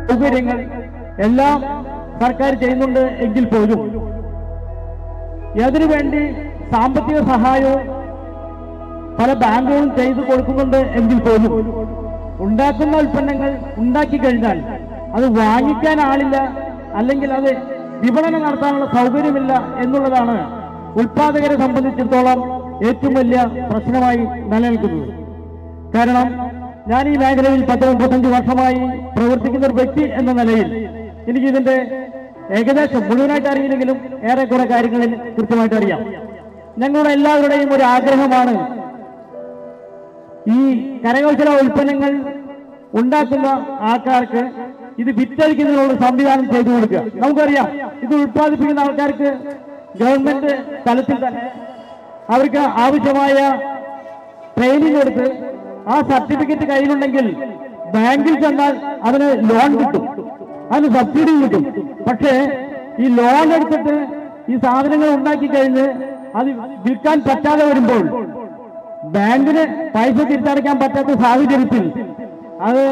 സൗകര്യങ്ങൾ എല്ലാം സർക്കാർ ചെയ്യുന്നുണ്ട് എങ്കിൽ പോലും അതിനുവേണ്ടി സാമ്പത്തിക സഹായവും പല ബാങ്കുകളും ചെയ്തു കൊടുക്കുന്നുണ്ട് എങ്കിൽ പോലും ഉണ്ടാക്കുന്ന ഉൽപ്പന്നങ്ങൾ ഉണ്ടാക്കി കഴിഞ്ഞാൽ അത് വാങ്ങിക്കാൻ ആളില്ല, അല്ലെങ്കിൽ അത് വിപണനം നടത്താനുള്ള സൗകര്യമില്ല എന്നുള്ളതാണ് ഉൽപാദകരെ സംബന്ധിച്ചിടത്തോളം ഏറ്റവും വലിയ പ്രശ്നമായി നിലനിൽക്കുന്നത്. കാരണം ഞാൻ ഈ മേഖലയിൽ 10-35 വർഷമായി പ്രവർത്തിക്കുന്ന ഒരു വ്യക്തി എന്ന നിലയിൽ എനിക്കിതിന്റെ ഏകദേശം മുഴുവനായിട്ട് അറിയില്ലെങ്കിലും ഏറെക്കുറെ കാര്യങ്ങളിൽ കൃത്യമായിട്ട് അറിയാം. ഞങ്ങളുടെ എല്ലാവരുടെയും ഒരു ആഗ്രഹമാണ് ഈ കരകൗശല ഉൽപ്പന്നങ്ങൾ ഉണ്ടാക്കുന്ന ആൾക്കാർക്ക് ഇത് വിറ്റഴിക്കുന്നതിനുള്ള സംവിധാനം ചെയ്തു കൊടുക്കുക. നമുക്കറിയാം, ഇത് ഉൽപ്പാദിപ്പിക്കുന്ന ആൾക്കാർക്ക് ഗവൺമെന്റ് തലത്തിൽ തന്നെ അവർക്ക് ആവശ്യമായ ട്രെയിനിങ് കൊടുത്ത് ആ സർട്ടിഫിക്കറ്റ് കയ്യിലുണ്ടെങ്കിൽ ബാങ്കിൽ ചെന്നാൽ അതിന് ലോൺ കിട്ടും, അതിന് സബ്സിഡി കിട്ടും. പക്ഷേ ഈ ലോൺ എടുത്തിട്ട് ഈ സാധനങ്ങൾ ഉണ്ടാക്കി കഴിഞ്ഞ് അത് വിൽക്കാൻ പറ്റാതെ വരുമ്പോൾ ബാങ്കിന് പൈസ തിരിച്ചടയ്ക്കാൻ പറ്റാത്ത സാഹചര്യത്തിൽ അത്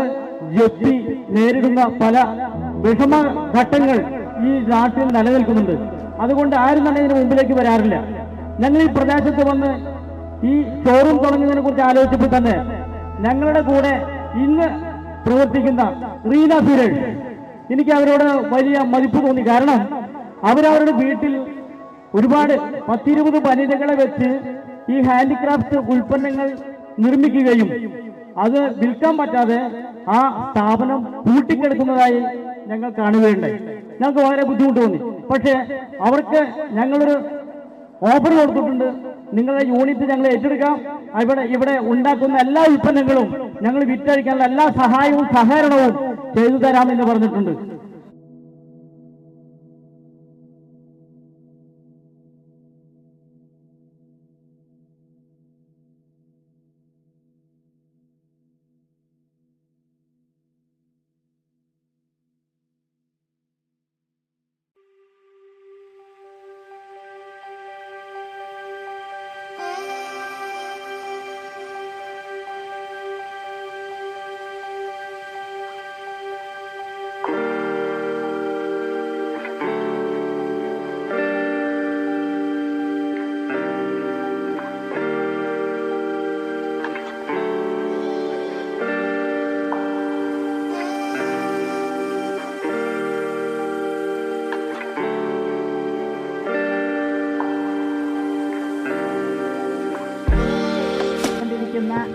ജപ്തി നേരിടുന്ന പല വിഷമഘട്ടങ്ങൾ ഈ നാട്ടിൽ നിലനിൽക്കുന്നുണ്ട്. അതുകൊണ്ട് ആരും തന്നെ ഇതിന് മുമ്പിലേക്ക് വരാറില്ല. ഞങ്ങൾ ഈ പ്രദേശത്ത് വന്ന് ഈ ഷോറൂം തുടങ്ങുന്നതിനെ കുറിച്ച് ആലോചിച്ചപ്പോൾ തന്നെ ഞങ്ങളുടെ കൂടെ ഇന്ന് പ്രവർത്തിക്കുന്ന റീന സുരേഷ്, എനിക്ക് അവരോട് വലിയ മതിപ്പ് തോന്നി. കാരണം അവരവരുടെ വീട്ടിൽ ഒരുപാട് 10-20 വനിതകളെ വെച്ച് ഈ ഹാൻഡിക്രാഫ്റ്റ് ഉൽപ്പന്നങ്ങൾ നിർമ്മിക്കുകയും അത് വിൽക്കാൻ പറ്റാതെ ആ സ്ഥാപനം പൂട്ടിക്കെടുക്കുന്നതായി ഞങ്ങൾ കാണുകയുണ്ടായി. ഞങ്ങൾക്ക് വളരെ ബുദ്ധിമുട്ട് തോന്നി. പക്ഷേ അവർക്ക് ഞങ്ങളൊരു ഓഫർ കൊടുത്തിട്ടുണ്ട്, നിങ്ങളുടെ യൂണിറ്റ് ഞങ്ങൾ ഏറ്റെടുക്കാം, ഇവിടെ ഉണ്ടാക്കുന്ന എല്ലാ ഉൽപ്പന്നങ്ങളും ഞങ്ങൾ വിറ്റഴിക്കാനുള്ള എല്ലാ സഹായവും സഹകരണവും ചെയ്തു തരാമെന്ന് പറഞ്ഞിട്ടുണ്ട്.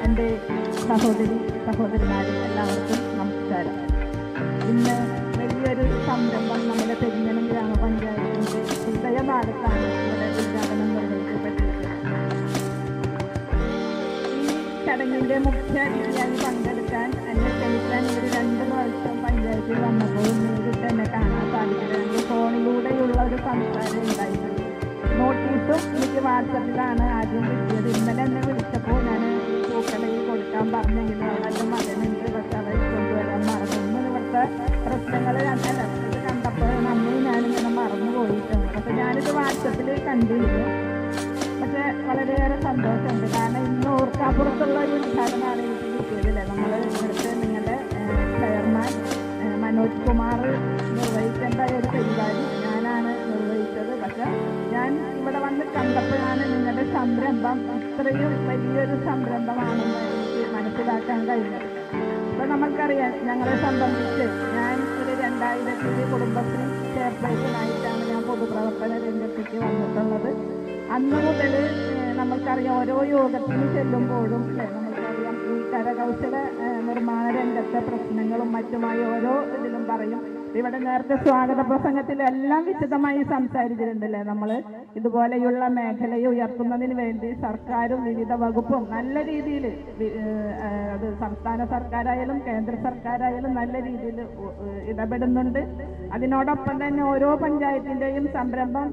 എൻ്റെ സഹോദരിമാരും എല്ലാവർക്കും നമസ്കാരം. ഇന്ന് വലിയൊരു സംരംഭം നമ്മുടെ പെരിഞ്ഞനം ഗ്രാമപഞ്ചായത്തിൻ്റെ ഹൃദയഭാഗത്താണ് ഇവിടെ ഉദ്ഘാടനം നിർവഹിക്കപ്പെട്ടിരിക്കുന്നത്. ഈ ചടങ്ങിൻ്റെ മുഖ്യ അതിഥിയായി പങ്കെടുക്കാൻ എന്നെ ക്ഷണിക്കാൻ ഒരു 2 പ്രാവശ്യം പഞ്ചായത്തിൽ വന്നപ്പോൾ നേരിട്ട് എന്നെ കാണാൻ സാധിക്കുന്നത് ഫോണിലൂടെയുള്ള ഒരു സംസാരം ഉണ്ടായിരുന്നു. നോട്ടീസും എനിക്ക് വാട്സപ്പിലാണ് ആദ്യം കിട്ടിയത്. ഇന്നലെ എന്നെ വിളിച്ചപ്പോൾ ഞാൻ പൂക്കളയിൽ കൊടുക്കാൻ പറഞ്ഞെങ്കിലും അവിടെ എൻ്റെ മകനുണ്ട്, പക്ഷെ അവരെ കൊണ്ടുവരാൻ മറന്നു. ഇവിടുത്തെ പ്രശ്നങ്ങൾ ഇത് കണ്ടപ്പോൾ ഞാനിങ്ങനെ മറന്നു പോയിട്ടുണ്ട്. പക്ഷെ ഞാനിത് വാട്സപ്പിൽ കണ്ടിരുന്നു. പക്ഷെ വളരെയേറെ സന്തോഷമുണ്ട്. കാരണം ഇന്ന് ഓർക്കാപ്പുറത്തുള്ള ഒരു ഉദ്ഘാടനമാണ് എനിക്ക് കിട്ടിയതില്ലേ. നമ്മൾ ഇവിടുത്തെ നിങ്ങളുടെ ചെയർമാൻ മനോജ് കുമാർ നിർവഹിക്കേണ്ട ഒരു പരിപാടി ഞാനാണ് നിർവഹിച്ചത്. പക്ഷെ ഞാൻ ഇവിടെ വന്ന് കണ്ടപ്പോഴാണ് നിങ്ങളുടെ സംരംഭം ഇത്രയും വലിയൊരു സംരംഭമാണെന്ന് എനിക്ക് മനസ്സിലാക്കാൻ കഴിഞ്ഞത്. അപ്പോൾ നമ്മൾക്കറിയാം, ഞങ്ങളെ സംബന്ധിച്ച് ഞാൻ ഒരു 2000 കുടുംബശ്രീ ചെയർപേഴ്സണായിട്ടാണ് ഞാൻ പൊതുപ്രവർത്തന രംഗത്തേക്ക് വന്നിട്ടുള്ളത്. അന്ന് മുതൽ നമ്മൾക്കറിയാം, ഓരോ യോഗത്തിന് ചെല്ലുമ്പോഴും നമ്മൾക്കറിയാം ഈ കരകൗശല നിർമ്മാണ രംഗത്തെ പ്രശ്നങ്ങളും മറ്റുമായി ഓരോ ഇതിലും പറയും. ഇവിടെ നേരത്തെ സ്വാഗത പ്രസംഗത്തിലെല്ലാം വിശദമായി സംസാരിച്ചിട്ടുണ്ടല്ലേ. നമ്മൾ ഇതുപോലെയുള്ള മേഖലയെ ഉയർത്തുന്നതിന് വേണ്ടി സർക്കാരും വിവിധ വകുപ്പും നല്ല രീതിയിൽ, അത് സംസ്ഥാന സർക്കാരായാലും കേന്ദ്ര സർക്കാരായാലും നല്ല രീതിയിൽ ഇടപെടുന്നുണ്ട്. അതിനോടൊപ്പം തന്നെ ഓരോ പഞ്ചായത്തിൻ്റെയും സംരംഭം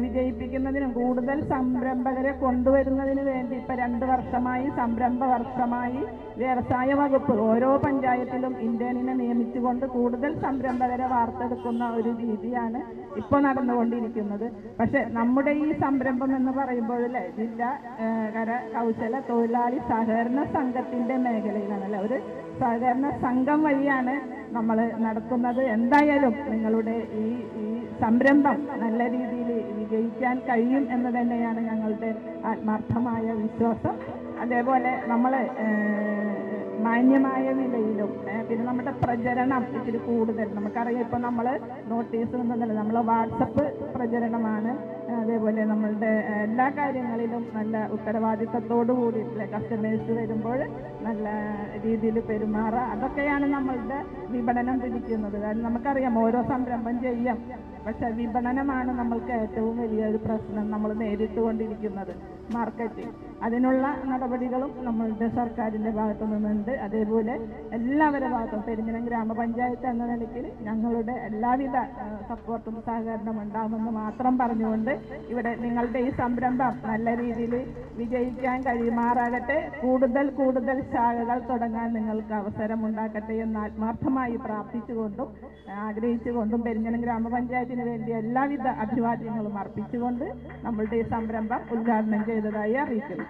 വിജയിപ്പിക്കുന്നതിനും കൂടുതൽ സംരംഭകരെ കൊണ്ടുവരുന്നതിന് വേണ്ടി ഇപ്പോൾ 2 വർഷമായി സംരംഭ വർഷമായി വ്യവസായ വകുപ്പ് ഓരോ പഞ്ചായത്തിലും ഇന്റേണിനെ നിയമിച്ചുകൊണ്ട് കൂടുതൽ സംരംഭകരെ വാർത്തെടുക്കുന്ന ഒരു രീതിയാണ് ഇപ്പോൾ നടന്നുകൊണ്ടിരിക്കുന്നത്. പക്ഷെ നമ്മുടെ ഈ സംരംഭം എന്ന് പറയുമ്പോൾ ജില്ലാ കരകൗശല തൊഴിലാളി സഹകരണ സംഘത്തിൻ്റെ മേഖലയിലാണല്ലോ. ഒരു സഹകരണ സംഘം വഴിയാണ് നമ്മൾ നടത്തുന്നത്. എന്തായാലും നിങ്ങളുടെ ഈ സംരംഭം നല്ല രീതിയിൽ വിജയിക്കാൻ കഴിയും എന്ന് തന്നെയാണ് ഞങ്ങളുടെ ആത്മാർത്ഥമായ വിശ്വാസം. അതേപോലെ നമ്മൾ മാന്യമായ വിലയിലും പിന്നെ നമ്മുടെ പ്രചരണം ഇത്തിരി കൂടുതൽ നമുക്കറിയാം. ഇപ്പോൾ നമ്മൾ നോട്ടീസ് ഒന്നുമല്ല, നമ്മൾ വാട്സപ്പ് പ്രചരണമാണ്. അതേപോലെ നമ്മളുടെ എല്ലാ കാര്യങ്ങളിലും നല്ല ഉത്തരവാദിത്തത്തോടു കൂടിയിട്ടുള്ള കസ്റ്റമേഴ്സ് വരുമ്പോൾ നല്ല രീതിയിൽ പെരുമാറുക, അതൊക്കെയാണ് നമ്മളുടെ വിപണനം പിടിക്കുന്നത്. കാരണം നമുക്കറിയാം ഓരോ സംരംഭം ചെയ്യാം, പക്ഷെ വിപണനമാണ് നമ്മൾക്ക് ഏറ്റവും വലിയൊരു പ്രശ്നം നമ്മൾ നേരിട്ടുകൊണ്ടിരിക്കുന്നത്, മാർക്കറ്റിംഗ്. അതിനുള്ള നടപടികളും നമ്മളുടെ സർക്കാരിൻ്റെ ഭാഗത്തു നിന്നുണ്ട്. അതേപോലെ എല്ലാവരുടെ ഭാഗത്തും പെരിഞ്ഞനം ഗ്രാമപഞ്ചായത്ത് എന്ന നിലയ്ക്ക് ഞങ്ങളുടെ എല്ലാവിധ സപ്പോർട്ടും സഹകരണം ഉണ്ടാകുമെന്ന് മാത്രം പറഞ്ഞുകൊണ്ട് ഇവിടെ നിങ്ങളുടെ ഈ സംരംഭം നല്ല രീതിയിൽ വിജയിക്കാൻ കഴിയുമാറാകട്ടെ. കൂടുതൽ ശാഖകൾ തുടങ്ങാൻ നിങ്ങൾക്ക് അവസരമുണ്ടാക്കട്ടെ എന്ന് ആത്മാർത്ഥമായി പ്രാർത്ഥിച്ചുകൊണ്ടും ആഗ്രഹിച്ചുകൊണ്ടും പെരിഞ്ഞനം ഗ്രാമപഞ്ചായത്തിന് വേണ്ടി എല്ലാവിധ അഭിവാദ്യങ്ങളും അർപ്പിച്ചുകൊണ്ട് നമ്മളുടെ ഈ സംരംഭം ഉദ്ഘാടനം ചെയ്തതായി അറിയിക്കുന്നു.